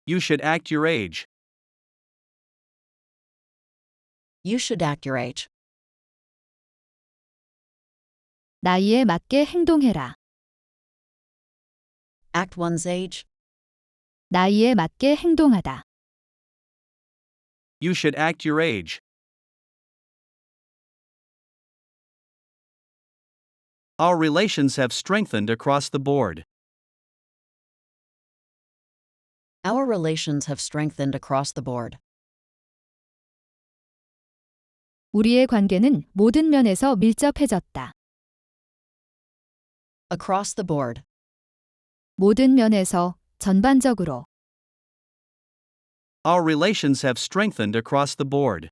You should act your age. You should act your age. 나이에 맞게 행동해라. Act one's age. 나이에 맞게 행동하다. You should act your age. Our relations have strengthened across the board. Our relations have strengthened across the board. 우리의 관계는 모든 면에서 밀접해졌다. Across the board. 모든 면에서, 전반적으로. Our relations have strengthened across the board.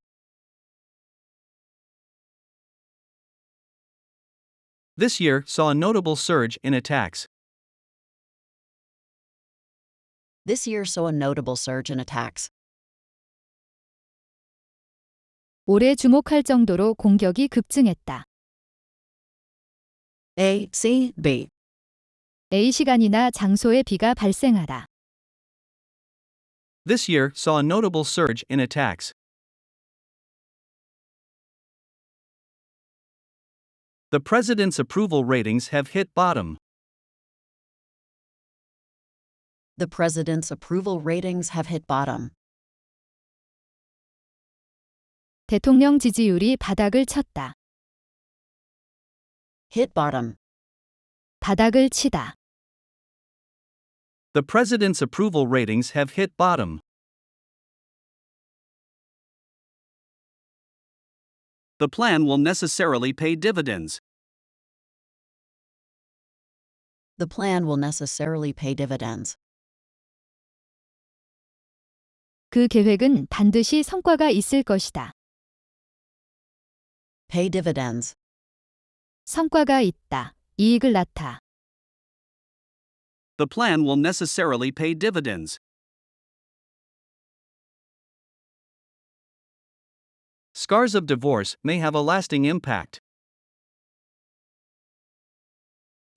This year saw a notable surge in attacks. This year saw a notable surge in attacks. 올해 주목할 정도로 공격이 급증했다. A, C, B. A 시간이나 장소에 비가 발생하다. This year saw a notable surge in attacks. The president's approval ratings have hit bottom. The president's approval ratings have hit bottom. 대통령 지지율이 바닥을 쳤다. Hit bottom. 바닥을 치다. The president's approval ratings have hit bottom. The plan will necessarily pay dividends. The plan will necessarily pay dividends. 그 계획은 반드시 성과가 있을 것이다. Pay dividends. 성과가 있다. 이익을 낳다. The plan will necessarily pay dividends. Scars of divorce may have a lasting impact.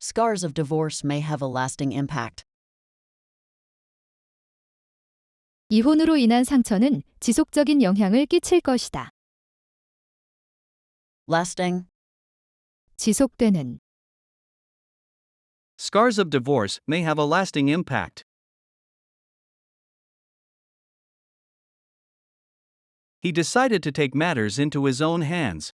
Scars of divorce may have a lasting impact. 이혼으로 인한 상처는 지속적인 영향을 끼칠 것이다. Lasting. 지속되는. Scars of divorce may have a lasting impact. He decided to take matters into his own hands.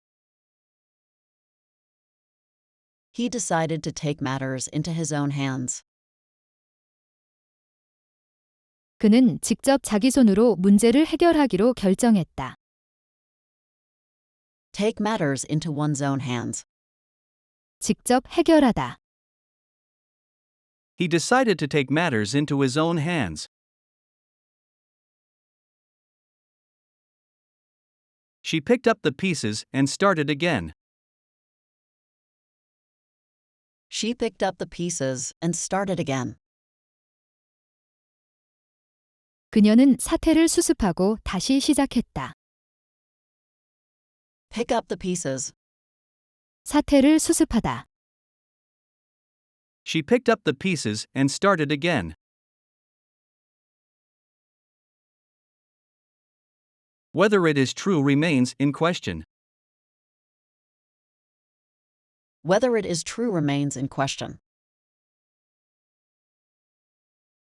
He decided to take matters into his own hands. 그는 직접 자기 손으로 문제를 해결하기로 결정했다. Take matters into one's own hands. 직접 해결하다. He decided to take matters into his own hands. She picked up the pieces and started again. She picked up the pieces and started again. 그녀는 사태를 수습하고 다시 시작했다. Pick up the pieces. 사태를 수습하다. She picked up the pieces and started again. Whether it is true remains in question. Whether it is true remains in question.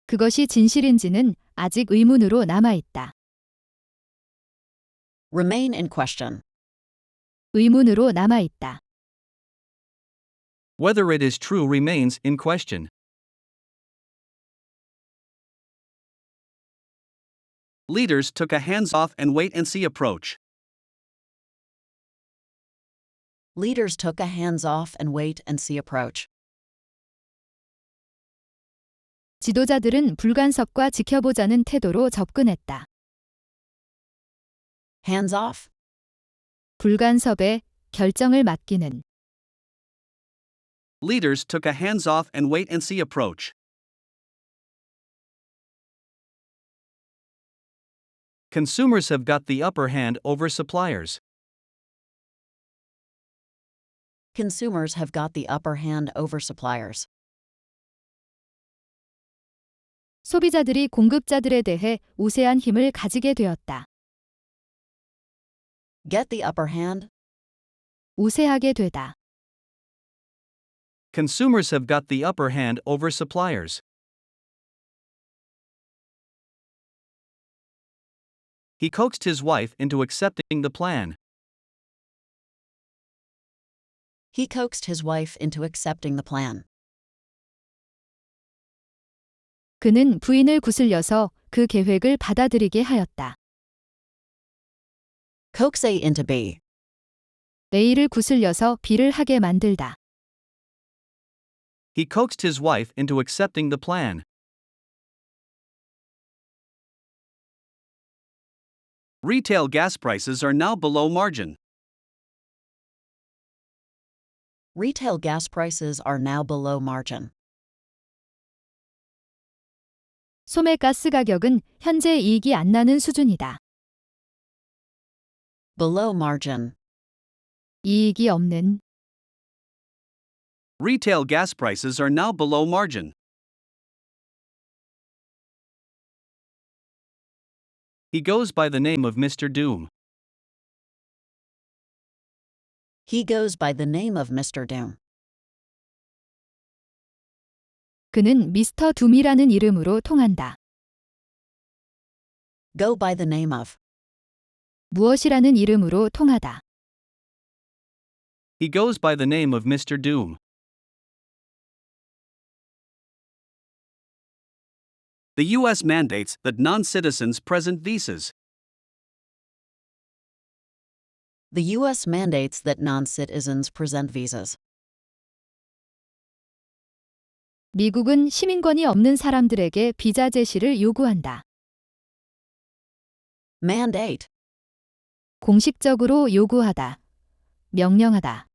그것이 진실인지는 아직 의문으로 남아있다. Remain in question. 의문으로 남아있다. Whether it is true remains in question. Leaders took a hands-off and wait-and-see approach. Leaders took a hands-off and wait-and-see approach. 지도자들은 불간섭과 지켜보자는 태도로 접근했다. Hands-off. 불간섭에 결정을 맡기는. Leaders took a hands-off and wait-and-see approach. Consumers have got the upper hand over suppliers. Consumers have got the upper hand over suppliers. 소비자들이 공급자들에 대해 우세한 힘을 가지게 되었다. Get the upper hand. 우세하게 되다. Consumers have got the upper hand over suppliers. He coaxed his wife into accepting the plan. He coaxed his wife into accepting the plan. 그는 부인을 구슬려서 그 계획을 받아들이게 하였다. Coax A into B. A를 구슬려서 B를 하게 만들다. He coaxed his wife into accepting the plan. Retail gas prices are now below margin. Retail gas prices are now below margin. 소매 가스 가격은 현재 이익이 안 나는 수준이다. Below margin. 이익이 없는. Retail gas prices are now below margin. He goes by the name of Mr. Doom. He goes by the name of Mr. Doom. 그는 미스터 둠이라는 이름으로 통한다. Go by the name of. 무엇이라는 이름으로 통하다. He goes by the name of Mr. Doom. The U.S. mandates that non-citizens present visas. The U.S. mandates that non-citizens present visas. 미국은 시민권이 없는 사람들에게 비자 제시를 요구한다. Mandate. 공식적으로 요구하다. 명령하다.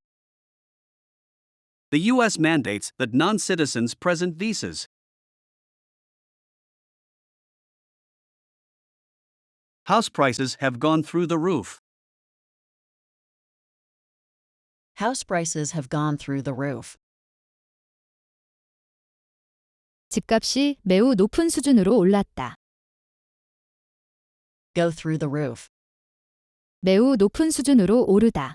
The U.S. mandates that non-citizens present visas. House prices have gone through the roof. House prices have gone through the roof. 집값이 매우 높은 수준으로 올랐다. Go through the roof. 매우 높은 수준으로 오르다.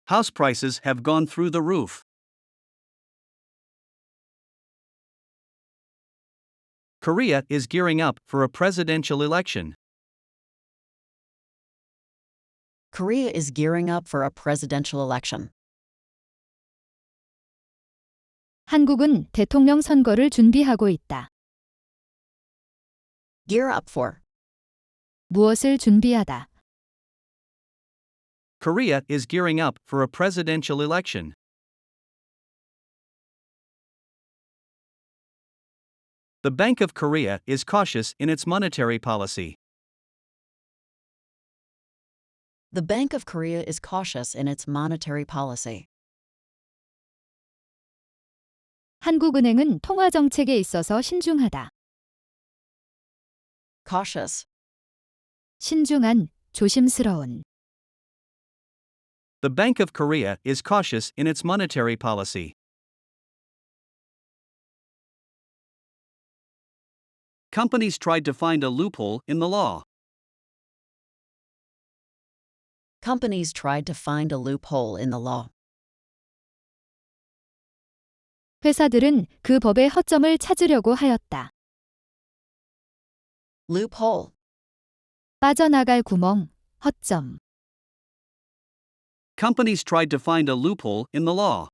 House prices have gone through the roof. Korea is gearing up for a presidential election. Korea is gearing up for a presidential election. 한국은 대통령 선거를 준비하고 있다. Gear up for. 무엇을 준비하다. Korea is gearing up for a presidential election. The Bank of Korea is cautious in its monetary policy. The Bank of Korea is cautious in its monetary policy. 한국은행은 통화 정책에 있어서 신중하다. Cautious. 신중한, 조심스러운. The Bank of Korea is cautious in its monetary policy. Companies tried to find a loophole in the law. Companies tried to find a loophole in the law. 회사들은 그 법의 허점을 찾으려고 하였다. Loophole. 빠져나갈 구멍, 허점. Companies tried to find a loophole in the law.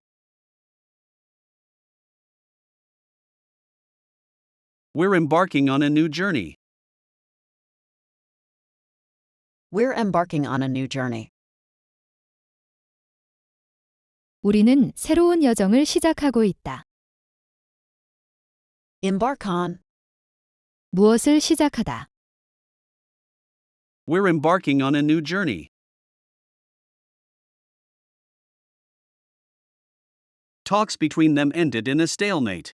We're embarking on a new journey. We're embarking on a new journey. 우리는 새로운 여정을 시작하고 있다. Embark on. 무엇을 시작하다. We're embarking on a new journey. Talks between them ended in a stalemate.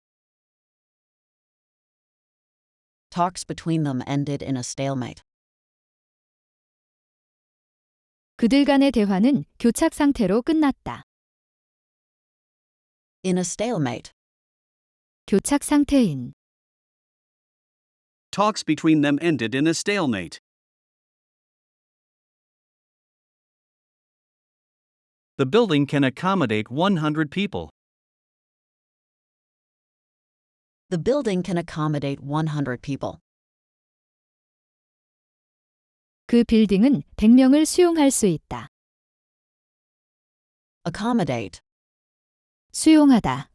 Talks between them ended in a stalemate. 그들 간의 대화는 교착 상태로 끝났다. In a stalemate. 교착 상태인. Talks between them ended in a stalemate. The building can accommodate 100 people. The building can accommodate 100 people. 그 빌딩은 100명을 수용할 수 있다. Accommodate. 수용하다.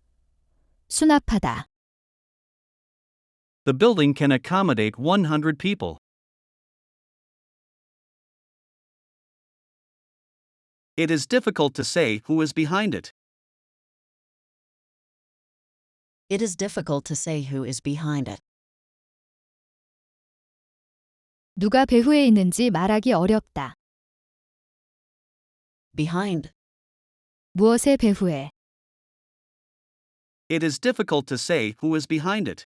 수납하다. The building can accommodate 100 people. It is difficult to say who is behind it. It is difficult to say who is behind it. 누가 배후에 있는지 말하기 어렵다. Behind. 무엇의 배후에. It is difficult to say who is behind it.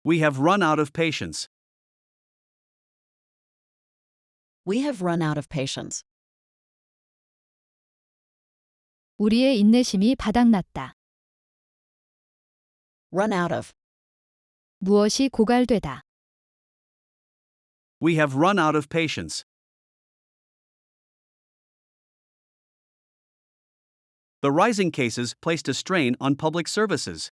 We have run out of patience. We have run out of patience. 우리의 인내심이 바닥났다. Run out of. 무엇이 고갈되다. We have run out of patience. The rising cases placed a strain on public services.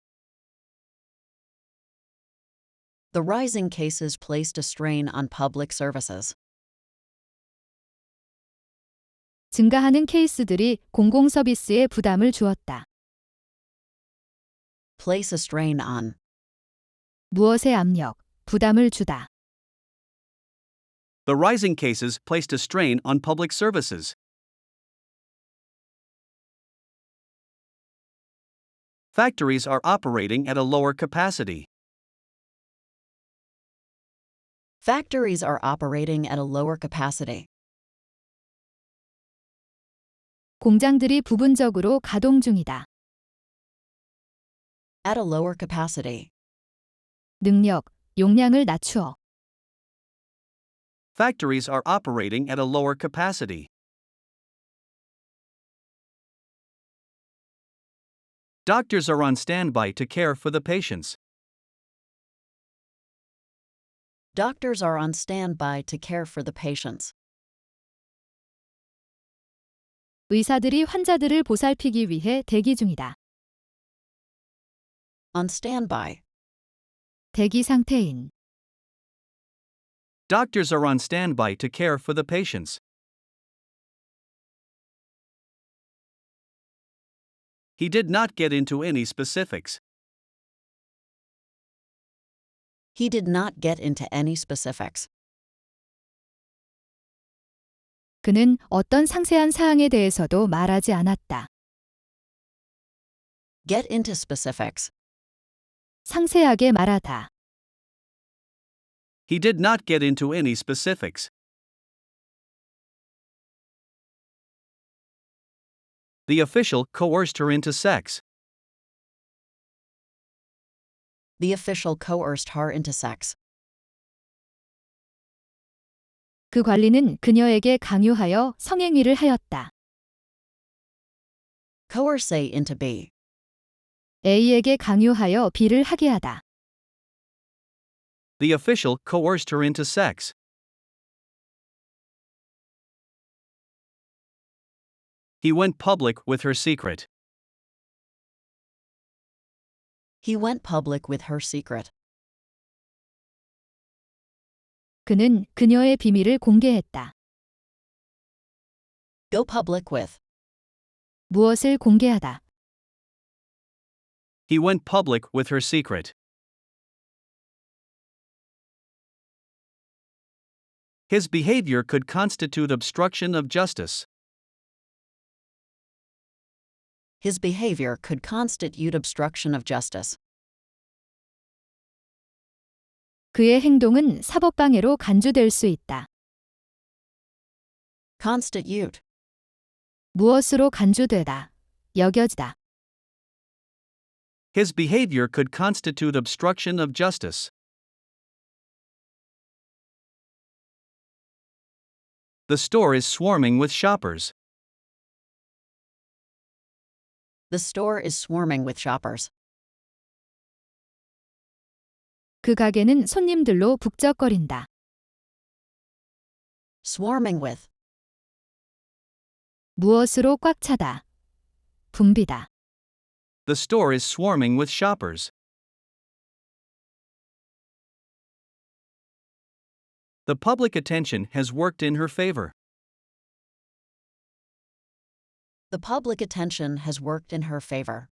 The rising cases placed a strain on public services. 증가하는 케이스들이 공공 서비스에 부담을 주었다. Place a strain on. 무엇의 압력, 부담을 주다. The rising cases placed a strain on public services. Factories are operating at a lower capacity. Factories are operating at a lower capacity. 공장들이 부분적으로 가동 중이다. At a lower capacity. 능력, 용량을 낮추어. Factories are operating at a lower capacity. Doctors are on standby to care for the patients. Doctors are on standby to care for the patients. 의사들이 환자들을 보살피기 위해 대기 중이다. On standby. 대기 상태인. Doctors are on standby to care for the patients. He did not get into any specifics. He did not get into any specifics. 그는 어떤 상세한 사항에 대해서도 말하지 않았다. Get into specifics. 상세하게 말하다. He did not get into any specifics. The official coerced her into sex. The official coerced her into sex. 그 관리는 그녀에게 강요하여 성행위를 하였다. Coerce A into B. A에게 강요하여 B를 하게 하다. The official coerced her into sex. He went public with her secret. He went public with her secret. 그는 그녀의 비밀을 공개했다. Go public with. 무엇을 공개하다. He went public with her secret. His behavior could constitute obstruction of justice. His behavior could constitute obstruction of justice. 그의 행동은 사법방해로 간주될 수 있다. Constitute. 무엇으로 간주되다. 여겨지다. His behavior could constitute obstruction of justice. The store is swarming with shoppers. The store is swarming with shoppers. 그 가게는 손님들로 북적거린다. Swarming with. 무엇으로 꽉 차다. 붐비다. The store is swarming with shoppers. The public attention has worked in her favor. The public attention has worked in her favor.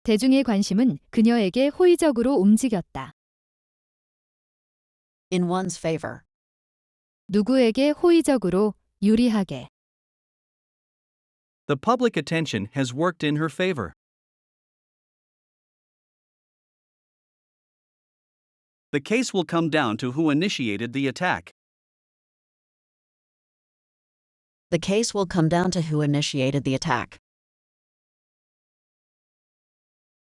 대중의 관심은 그녀에게 호의적으로 움직였다. In one's favor. 누구에게 호의적으로, 유리하게. The public attention has worked in her favor. The case will come down to who initiated the attack. The case will come down to who initiated the attack.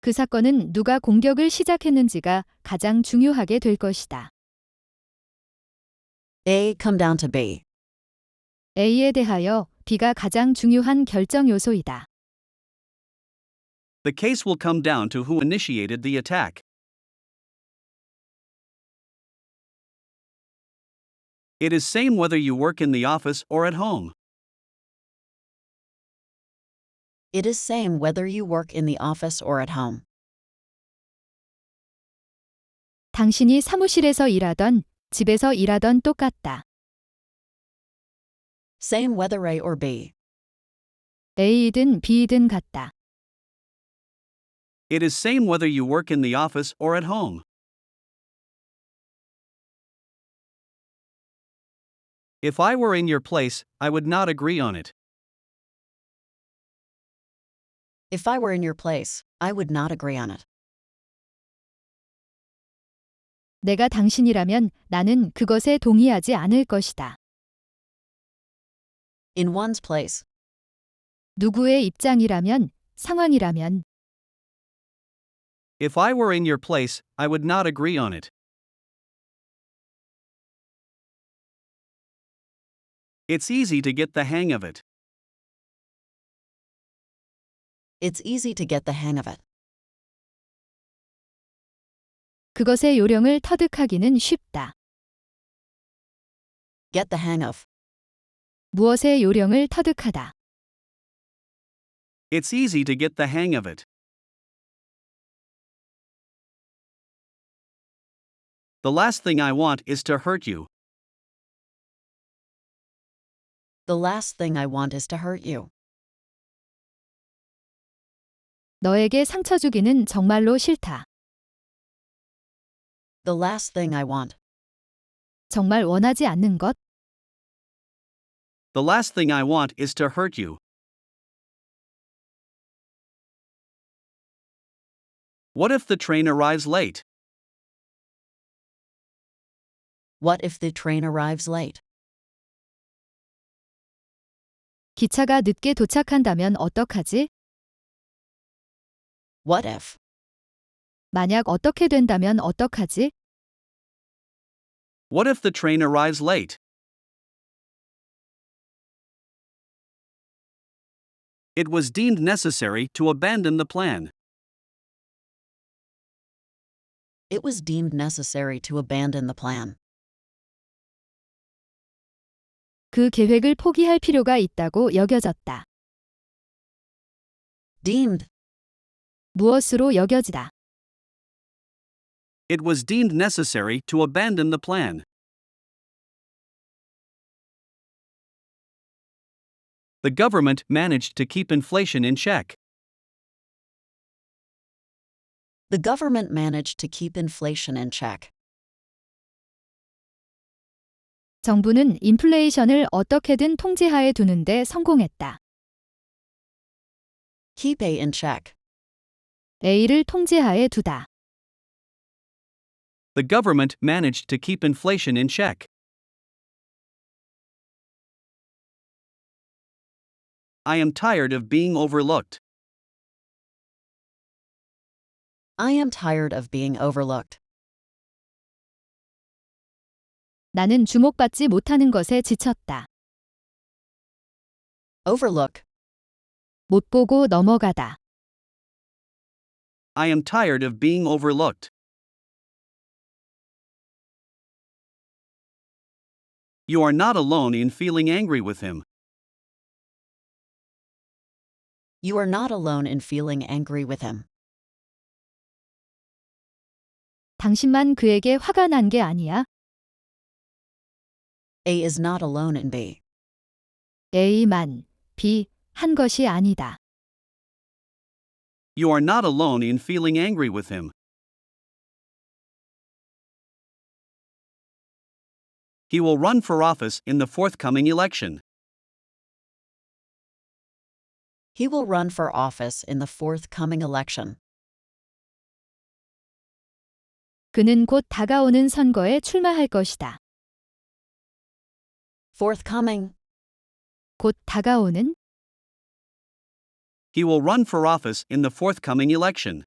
그 사건은 누가 공격을 시작했는지가 가장 중요하게 될 것이다. A come down to B. A에 대하여 B가 가장 중요한 결정 요소이다. The case will come down to who initiated the attack. It is same whether you work in the office or at home. It is same whether you work in the office or at home. 당신이 사무실에서 일하던, 집에서 일하던 똑같다. Same whether A or B. A이든 B이든 같다. It is same whether you work in the office or at home. If I were in your place, I would not agree on it. If I were in your place, I would not agree on it. 내가 당신이라면 나는 그것에 동의하지 않을 것이다. In one's place. 누구의 입장이라면, 상황이라면. If I were in your place, I would not agree on it. It's easy to get the hang of it. It's easy to get the hang of it. 그것의 요령을 터득하기는 쉽다. Get the hang of. 무엇의 요령을 터득하다. It's easy to get the hang of it. The last thing I want is to hurt you. The last thing I want is to hurt you. 너에게 상처 주기는 정말로 싫다. The last thing I want. 정말 원하지 않는 것. The last thing I want is to hurt you. What if the train arrives late? What if the train arrives late? 기차가 늦게 도착한다면 어떡하지? What if? 만약 어떻게 된다면 어떡하지? What if the train arrives late? It was deemed necessary to abandon the plan. It was deemed necessary to abandon the plan. 그 계획을 포기할 필요가 있다고 여겨졌다. Deemed. 무엇으로 여겨지다. It was deemed necessary to abandon the plan. The government managed to keep inflation in check. The government managed to keep inflation in check. 정부는 인플레이션을 어떻게든 통제하에 두는데 성공했다. Keep A in check. A를 통제하에 두다. The government managed to keep inflation in check. I am tired of being overlooked. I am tired of being overlooked. 나는 주목받지 못하는 것에 지쳤다. Overlook. 못 보고 넘어가다. I am tired of being overlooked. You are not alone in feeling angry with him. You are not alone in feeling angry with him. 당신만 그에게 화가 난 게 아니야. A is not alone in B. A만 B 한 것이 아니다. You are not alone in feeling angry with him. He will run for office in the forthcoming election. He will run for office in the forthcoming election. 그는 곧 다가오는 선거에 출마할 것이다. Forthcoming. 곧 다가오는 He will run for office in the forthcoming election.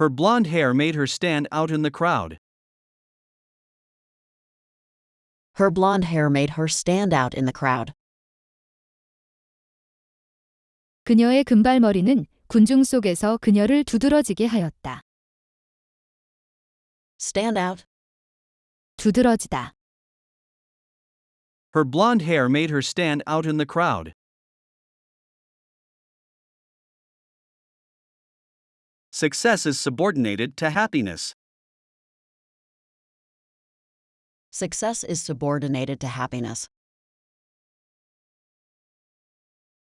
Her blonde hair made her stand out in the crowd. Her blonde hair made her stand out in the crowd. 그녀의 금발머리는 군중 속에서 그녀를 두드러지게 하였다. Stand out. 두드러지다. Her blonde hair made her stand out in the crowd. Success is subordinated to happiness. Success is subordinated to happiness.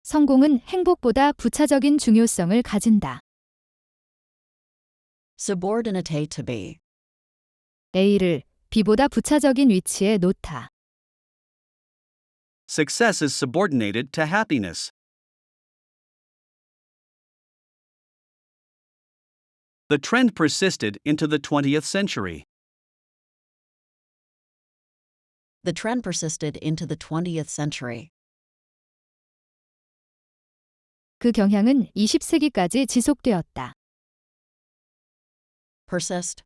성공은 행복보다 부차적인 중요성을 가진다. Subordinate to B. A를 B보다 부차적인 위치에 놓다. Success is subordinated to happiness. The trend persisted into the 20th century. The trend persisted into the 20th century. 그 경향은 20세기까지 지속되었다. Persist.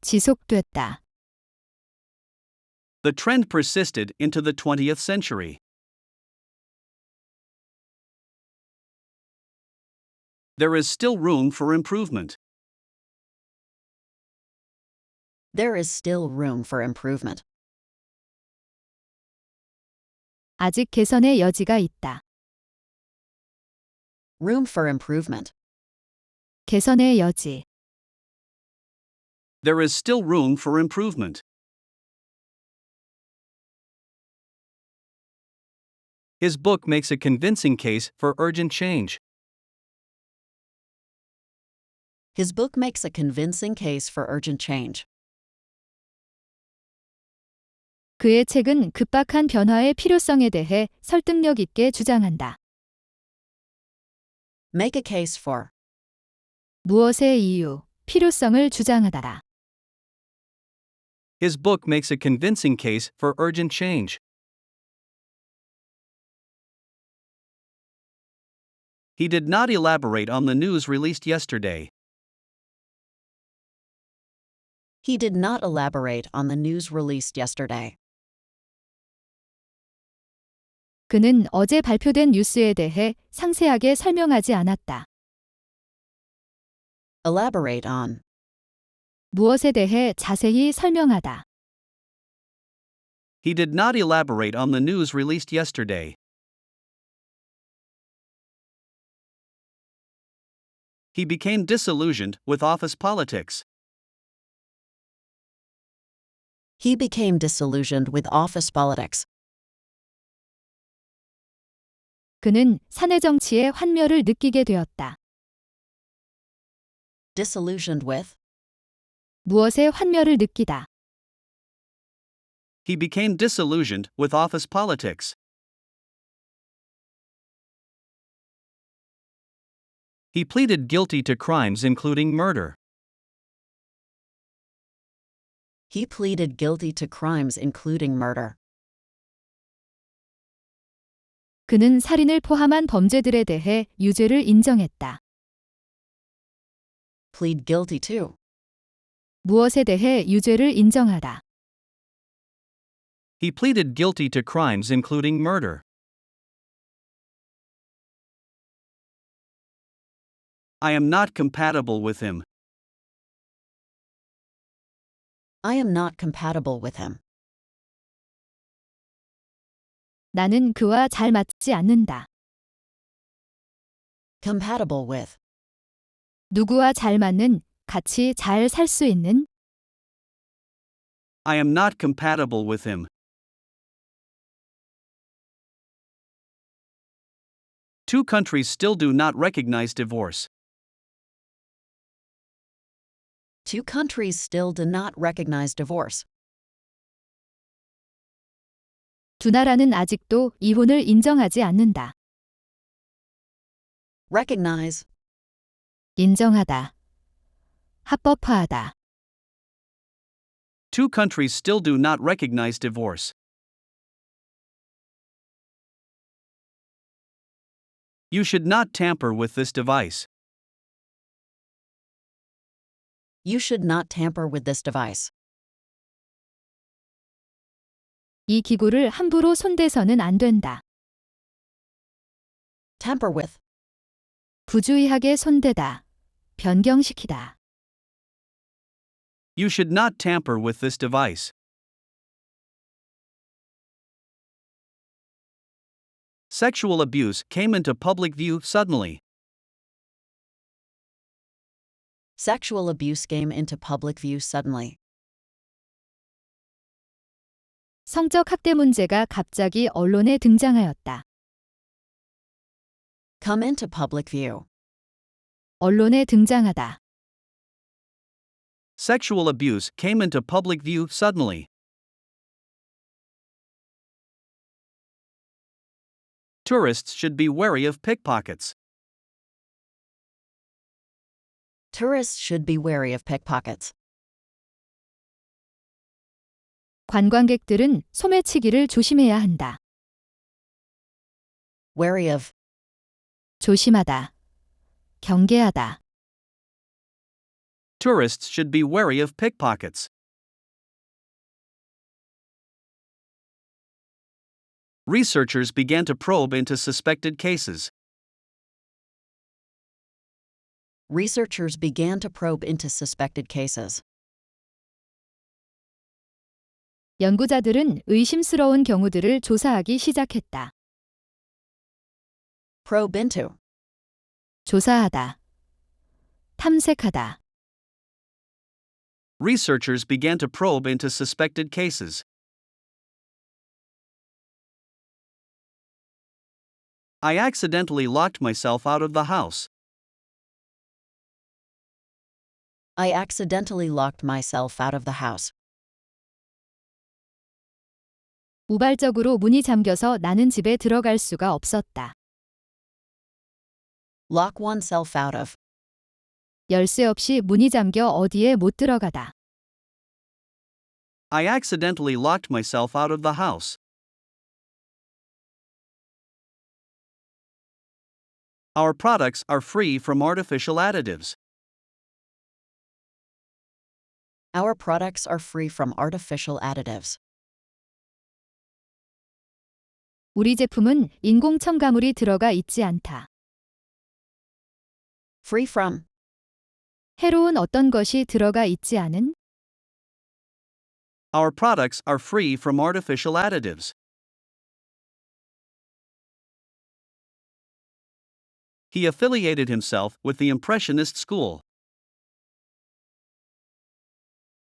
지속됐다. The trend persisted into the 20th century. There is still room for improvement. There is still room for improvement. 아직 개선의 여지가 있다. Room for improvement. 개선의 여지. There is still room for improvement. His book makes a convincing case for urgent change. His book makes a convincing case for urgent change. 그의 책은 급박한 변화의 필요성에 대해 설득력 있게 주장한다. Make a case for. 무엇의 이유, 필요성을 주장하다라. His book makes a convincing case for urgent change. He did not elaborate on the news released yesterday. He did not elaborate on the news released yesterday. 그는 어제 발표된 뉴스에 대해 상세하게 설명하지 않았다. Elaborate on. 무엇에 대해 자세히 설명하다. He did not elaborate on the news released yesterday. He became disillusioned with office politics. He became disillusioned with office politics. 그는 사내 정치의 환멸을 느끼게 되었다. Disillusioned with. 무엇의 환멸을 느끼다. He became disillusioned with office politics. He pleaded guilty to crimes including murder. He pleaded guilty to crimes including murder. 그는 살인을 포함한 범죄들에 대해 유죄를 인정했다. Plead guilty to. 무엇에 대해 유죄를 인정하다. He pleaded guilty to crimes including murder. I am not compatible with him. I am not compatible with him. 나는 그와 잘 맞지 않는다. Compatible with. 누구와 잘 맞는, 같이 잘 살 수 있는. I am not compatible with him. Two countries still do not recognize divorce. Two countries still do not recognize divorce. 두 나라는 아직도 이혼을 인정하지 않는다. Recognize. 인정하다. 합법화하다. Two countries still do not recognize divorce. You should not tamper with this device. You should not tamper with this device. 이 기구를 함부로 손대서는 안 된다. Tamper with. 부주의하게 손대다. 변경시키다. You should not tamper with this device. Sexual abuse came into public view suddenly. Sexual abuse came into public view suddenly. 성적 학대 문제가 갑자기 언론에 등장하였다. Come into public view. 언론에 등장하다. Sexual abuse came into public view suddenly. Tourists should be wary of pickpockets. Tourists should be wary of pickpockets. 관광객들은 소매치기를 조심해야 한다. Wary of. 조심하다. 경계하다. Tourists should be wary of pickpockets. Researchers began to probe into suspected cases. Researchers began to probe into suspected cases. 연구자들은 의심스러운 경우들을 조사하기 시작했다. Probe into. 조사하다. 탐색하다. Researchers began to probe into suspected cases. I accidentally locked myself out of the house. I accidentally locked myself out of the house. 우발적으로 문이 잠겨서 나는 집에 들어갈 수가 없었다. Lock oneself out of. 열쇠 없이 문이 잠겨 어디에 못 들어가다. I accidentally locked myself out of the house. Our products are free from artificial additives. Our products are free from artificial additives. 우리 제품은 인공 첨가물이 들어가 있지 않다. Free from. 해로운 어떤 것이 들어가 있지 않은. Our products are free from artificial additives. He affiliated himself with the Impressionist school.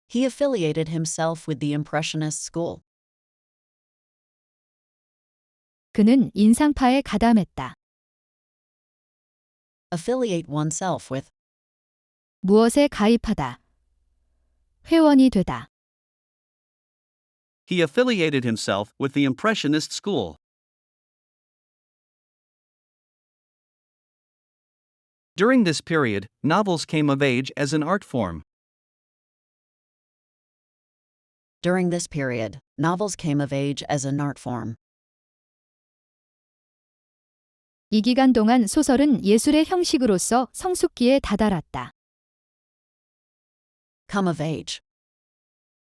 He affiliated himself with the Impressionist school. 그는 인상파에 가담했다. Affiliate oneself with. 무엇에 가입하다. 회원이 되다. He affiliated himself with the Impressionist school. During this period, novels came of age as an art form. During this period, novels came of age as an art form. 이 기간 동안 소설은 예술의 형식으로서 성숙기에 다다랐다. Come of age.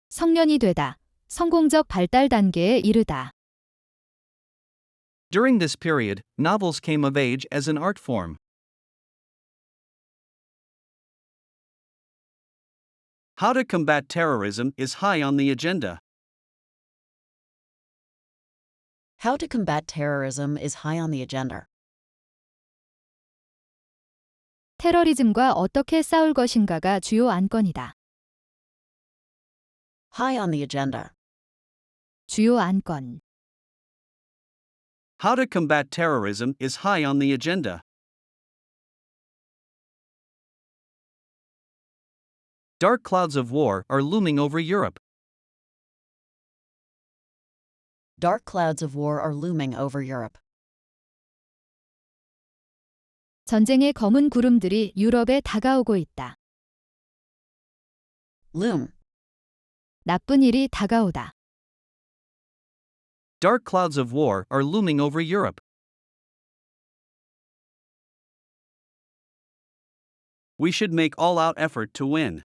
성년이 되다. 성공적 발달 단계에 이르다. During this period, novels came of age as an art form. How to combat terrorism is high on the agenda. How to combat terrorism is high on the agenda. 테러리즘과 어떻게 싸울 것인가가 주요 안건이다. High on the agenda. 주요 안건. How to combat terrorism is high on the agenda. Dark clouds of war are looming over Europe. Dark clouds of war are looming over Europe. 전쟁의 검은 구름들이 유럽에 다가오고 있다. Loom. 나쁜 일이 다가오다. Dark clouds of war are looming over Europe. We should make all-out effort to win.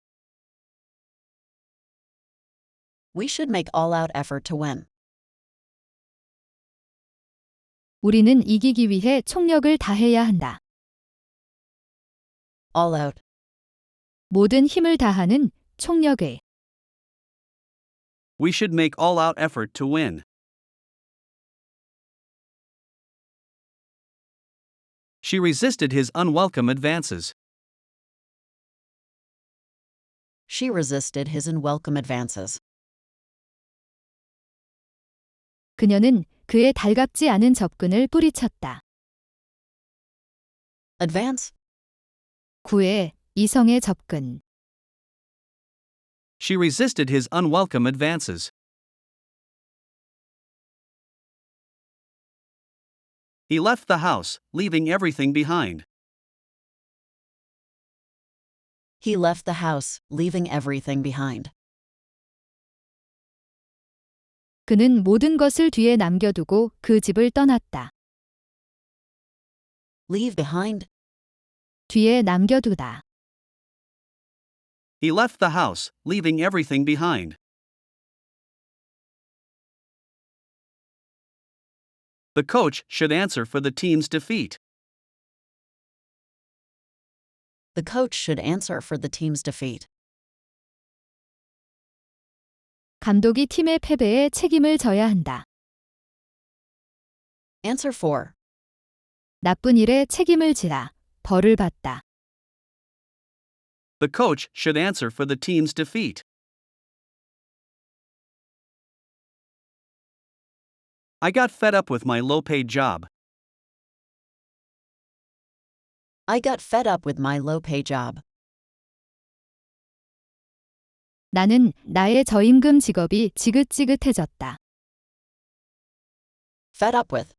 We should make all-out effort to win. 우리는 이기기 위해 총력을 다해야 한다. All out. 모든 힘을 다하는 총력을. We should make all-out effort to win. She resisted his unwelcome advances. She resisted his unwelcome advances. 그녀는 그의 달갑지 않은 접근을 뿌리쳤다. Advance. 구애, 이성의 접근. She resisted his unwelcome advances. He left the house, leaving everything behind. He left the house, leaving everything behind. 그는 모든 것을 뒤에 남겨두고 그 집을 떠났다. Leave behind. 뒤에 남겨두다. He left the house, leaving everything behind. The coach should answer for the team's defeat. The coach should answer for the team's defeat. 감독이 팀의 패배에 책임을 져야 한다. Answer for. 나쁜 일에 책임을 지라. 벌을 받다. The coach should answer for the team's defeat. I got fed up with my low-paid job. I got fed up with my low-pay job. 나는 나의 저임금 직업이 지긋지긋해졌다. Fed up with.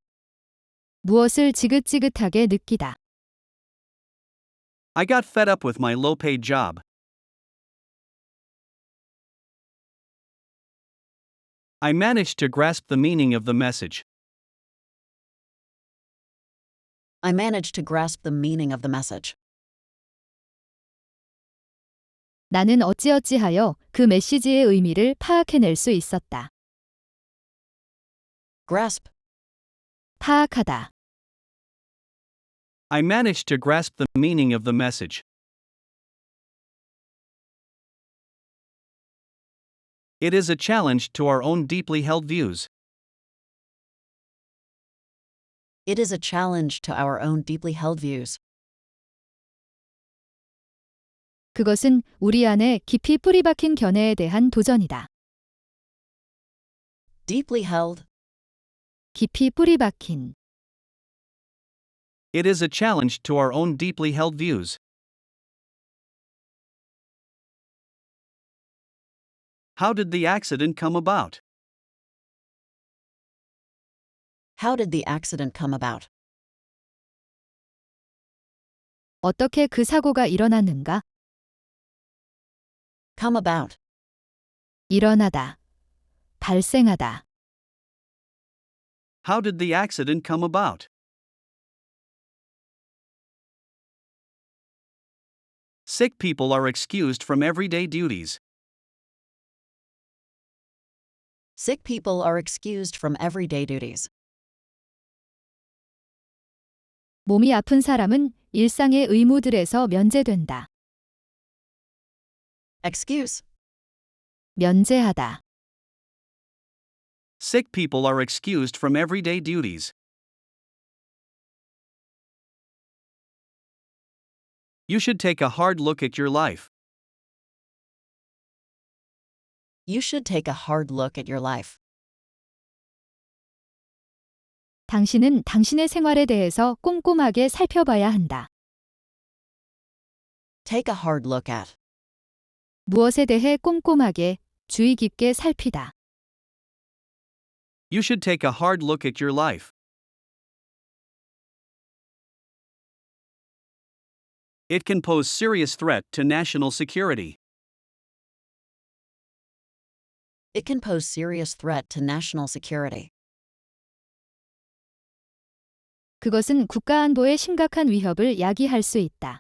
무엇을 지긋지긋하게 느끼다. I got fed up with my low-paid job. I managed to grasp the meaning of the message. I managed to grasp the meaning of the message. 나는 어찌어찌하여 그 메시지의 의미를 파악해낼 수 있었다. Grasp. 파악하다. I managed to grasp the meaning of the message. It is a challenge to our own deeply held views. It is a challenge to our own deeply held views. 그것은 우리 안에 깊이 뿌리박힌 견해에 대한 도전이다. Deeply held. 깊이 뿌리박힌. It is a challenge to our own deeply held views. How did the accident come about? How did the accident come about? 어떻게 그 사고가 일어났는가? Come about. 일어나다. 발생하다. How did the accident come about? Sick people are excused from everyday duties. Sick people are excused from everyday duties. 몸이 아픈 사람은 일상의 의무들에서 면제된다. excuse, 면제하다. Sick people are excused from everyday duties. You should take a hard look at your life. you should take a hard look at your life. 당신은 당신의 생활에 대해서 꼼꼼하게 살펴봐야 한다. Take a hard look at. 무엇에 대해 꼼꼼하게, 주의 깊게 살피다. You should take a hard look at your life. It can pose serious threat to national security. It can pose serious threat to national security. 그것은 국가 안보에 심각한 위협을 야기할 수 있다.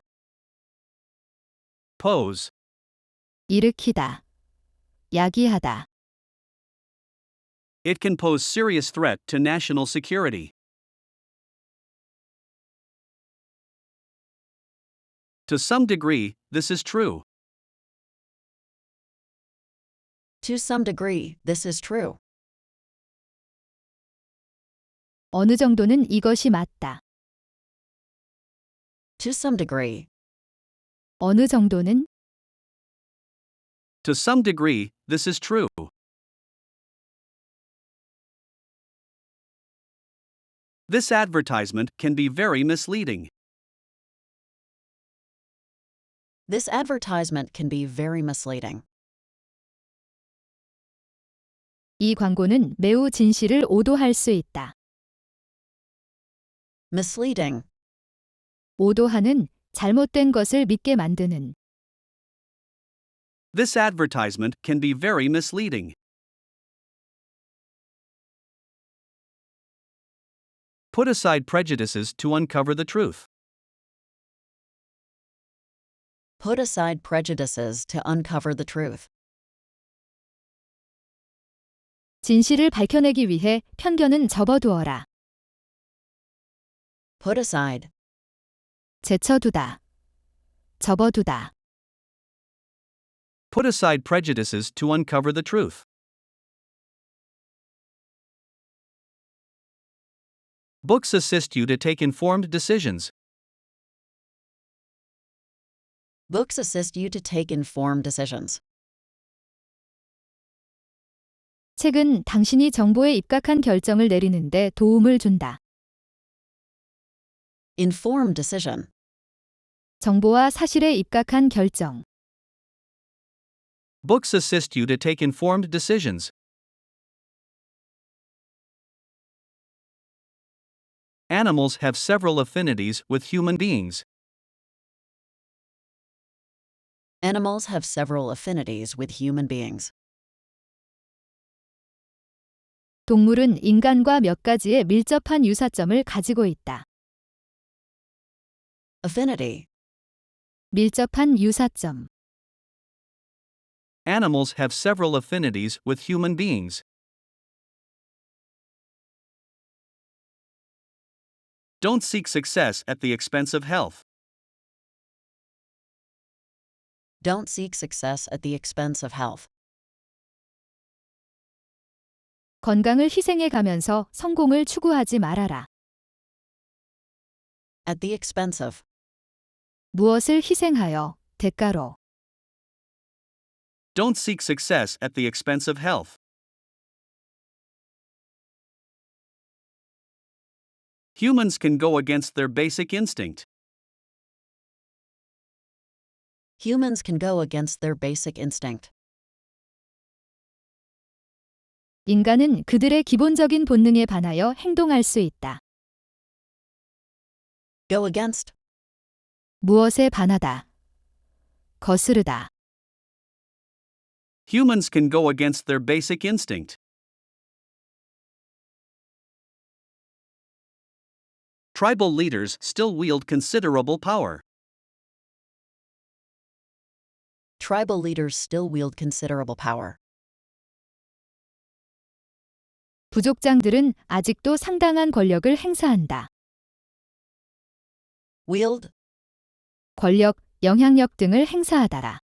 Pose. 일으키다. 야기하다. It can pose serious threat to national security. To some degree, this is true. To some degree, this is true. 어느 정도는 이것이 맞다. To some degree. 어느 정도는 To some degree, this is true. This advertisement can be very misleading. This advertisement can be very misleading. 이 광고는 매우 진실을 오도할 수 있다. Misleading. 오도하는, 잘못된 것을 믿게 만드는. This advertisement can be very misleading. Put aside prejudices to uncover the truth. Put aside prejudices to uncover the truth. 진실을 밝혀내기 위해 편견은 접어두어라. Put aside. 제쳐두다. 접어두다. Put aside prejudices to uncover the truth. Books assist you to take informed decisions. Books assist you to take informed decisions. 책은 당신이 정보에 입각한 결정을 내리는데 도움을 준다. Informed decision. 정보와 사실에 입각한 결정. Books assist you to take informed decisions. Animals have several affinities with human beings. Animals have several affinities with human beings. 동물은 인간과 몇 가지의 밀접한 유사점을 가지고 있다. Affinity. 밀접한 유사점. Animals have several affinities with human beings. Don't seek success at the expense of health. Don't seek success at the expense of health. 건강을 희생해 가면서 성공을 추구하지 말아라. At the expense of. 무엇을 희생하여, 대가로. Don't seek success at the expense of health. Humans can go against their basic instinct. Humans can go against their basic instinct. 인간은 그들의 기본적인 본능에 반하여 행동할 수 있다. Go against. 무엇에 반하다. 거스르다. Humans can go against their basic instinct. Tribal leaders still wield considerable power. Tribal leaders still wield considerable power. 부족장들은 아직도 상당한 권력을 행사한다. Wield. 권력, 영향력 등을 행사하다라.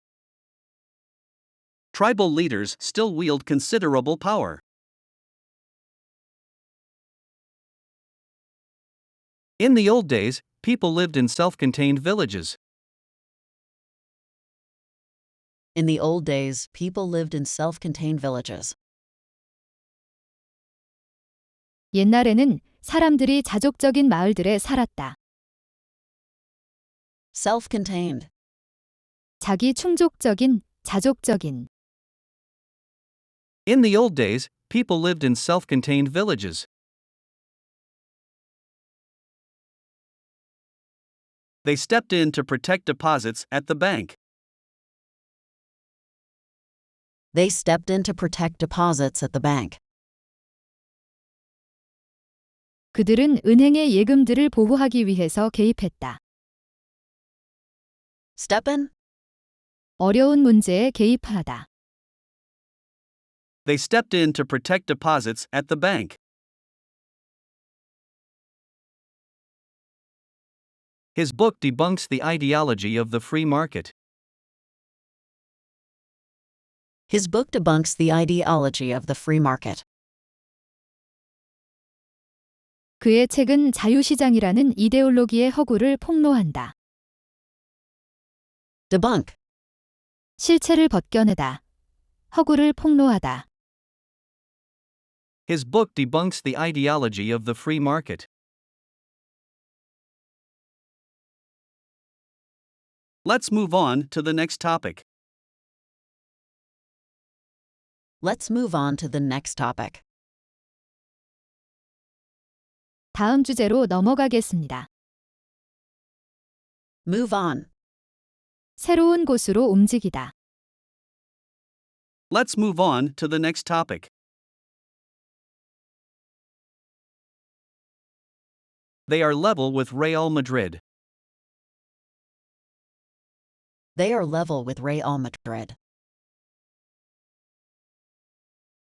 tribal leaders still wield considerable power. In the old days, people lived in self-contained villages. In the old days, people lived in self-contained villages. 옛날에는 사람들이 자족적인 마을들에 살았다. Self-contained. 자기 충족적인, 자족적인. In the old days, people lived in self-contained villages. They stepped in to protect deposits at the bank. They stepped in to protect deposits at the bank. 그들은 은행의 예금들을 보호하기 위해서 개입했다. Step in. 어려운 문제에 개입하다. They stepped in to protect deposits at the bank. His book debunks the ideology of the free market. His book debunks the ideology of the free market. 그의 책은 자유시장이라는 이데올로기의 허구를 폭로한다. Debunk. 실체를 벗겨내다. 허구를 폭로하다. His book debunks the ideology of the free market. Let's move on to the next topic. Let's move on to the next topic. 다음 주제로 넘어가겠습니다. Move on. 새로운 곳으로 움직이다. Let's move on to the next topic. They are level with Real Madrid. They are level with Real Madrid.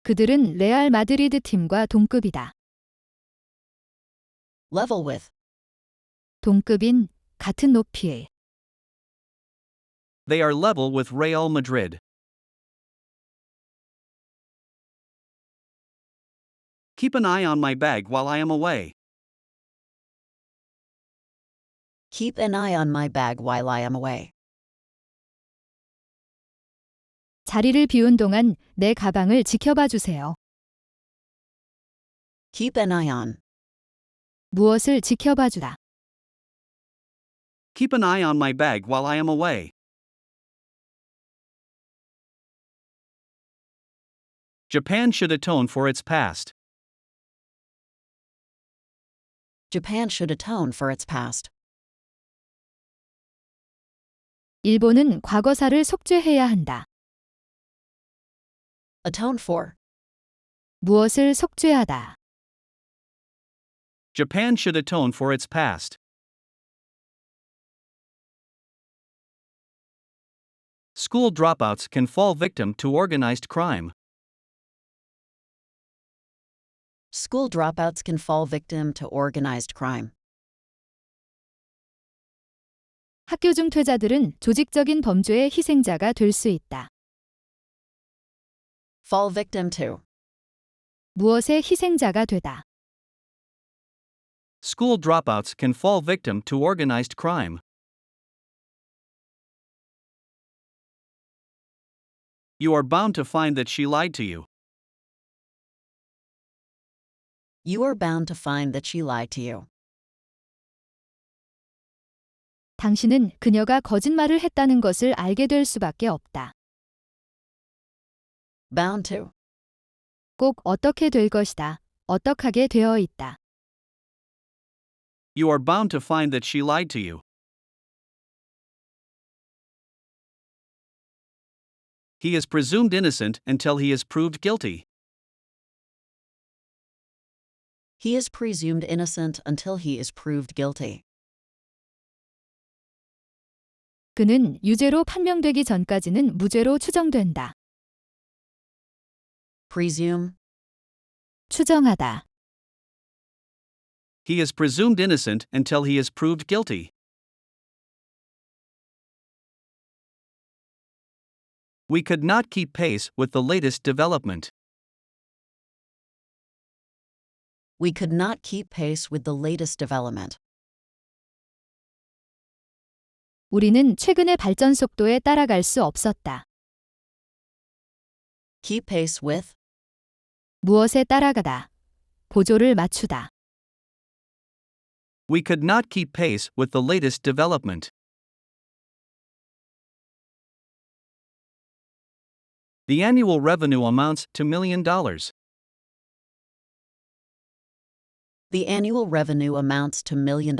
그들은 레알 마드리드 팀과 동급이다. Level with. 동급인, 같은 높이의. They are level with Real Madrid. Keep an eye on my bag while I am away. Keep an eye on my bag while I am away. 자리를 비운 동안 내 가방을 지켜봐 주세요. Keep an eye on. 무엇을 지켜봐 주다. Keep an eye on my bag while I am away. Japan should atone for its past. Japan should atone for its past. 일본은 과거사를 속죄해야 한다. Atone for. 무엇을 속죄하다. Japan should atone for its past. School dropouts can fall victim to organized crime. School dropouts can fall victim to organized crime. 학교 중 퇴자들은 조직적인 범죄의 희생자가 될 수 있다. Fall victim to. 무엇의 희생자가 되다. School dropouts can fall victim to organized crime. You are bound to find that she lied to you. You are bound to find that she lied to you. 당신은 그녀가 거짓말을 했다는 것을 알게 될 수밖에 없다. Bound to. 꼭 어떻게 될 것이다. 어떡하게 되어 있다. You are bound to find that she lied to you. He is presumed innocent until he is proved guilty. He is presumed innocent until he is proved guilty. 그는 유죄로 판명되기 전까지는 무죄로 추정된다. Presume. 추정하다. He is presumed innocent until he is proved guilty. We could not keep pace with the latest development. We could not keep pace with the latest development. 우리는 최근의 발전 속도에 따라갈 수 없었다. Keep pace with. 무엇에 따라가다. 보조를 맞추다. We could not keep pace with the latest development. The annual revenue amounts to $1 million. The annual revenue amounts to $1 million.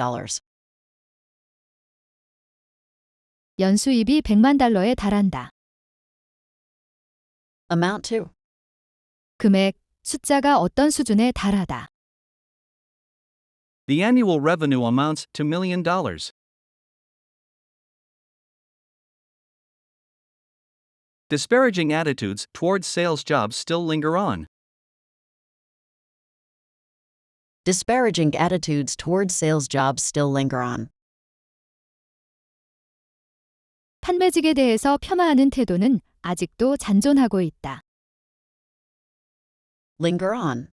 연수입이 $100만 달한다. Amount to. 금액, 숫자가 어떤 수준에 달하다. The annual revenue amounts to $1 million. Disparaging attitudes towards sales jobs still linger on. Disparaging attitudes towards sales jobs still linger on. 판매직에 대해서 폄하하는 태도는 아직도 잔존하고 있다. Linger on.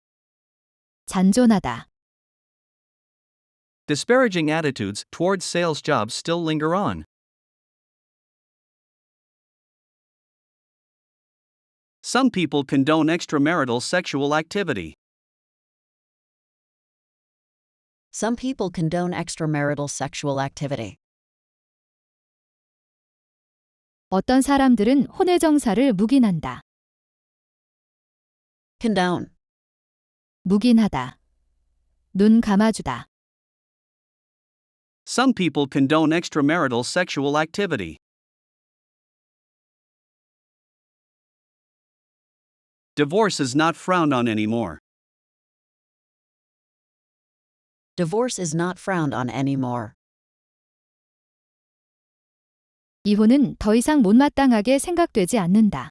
잔존하다. Disparaging attitudes towards sales jobs still linger on. Some people condone extramarital sexual activity. Some people condone extramarital sexual activity. 어떤 사람들은 혼외 정사를 묵인한다. Condone. 묵인하다. 눈 감아주다. Some people condone extramarital sexual activity. Divorce is not frowned on anymore. Divorce is not frowned on anymore. 이혼은 더 이상 못마땅하게 생각되지 않는다.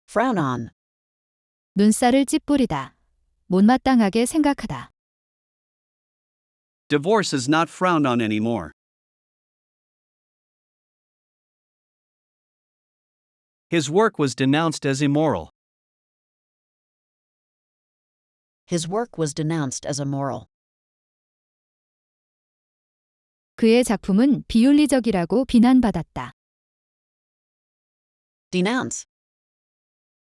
Frown on. 눈살을 찌푸리다. 못마땅하게 생각하다. Divorce is not frowned on anymore. His work was denounced as immoral. His work was denounced as immoral. 그의 작품은 비윤리적이라고 비난받았다. Denounce.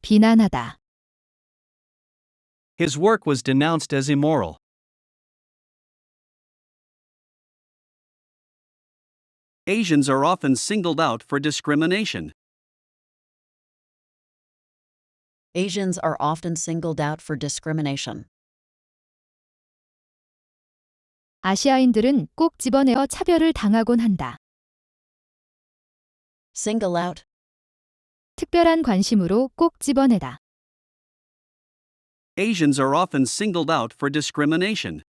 비난하다. His work was denounced as immoral. Asians are often singled out for discrimination. Asians are often singled out for discrimination. 아시아인들은 꼭 집어내어 차별을 당하곤 한다. Single out. 특별한 관심으로 꼭 집어내다. Asians are often singled out for discrimination.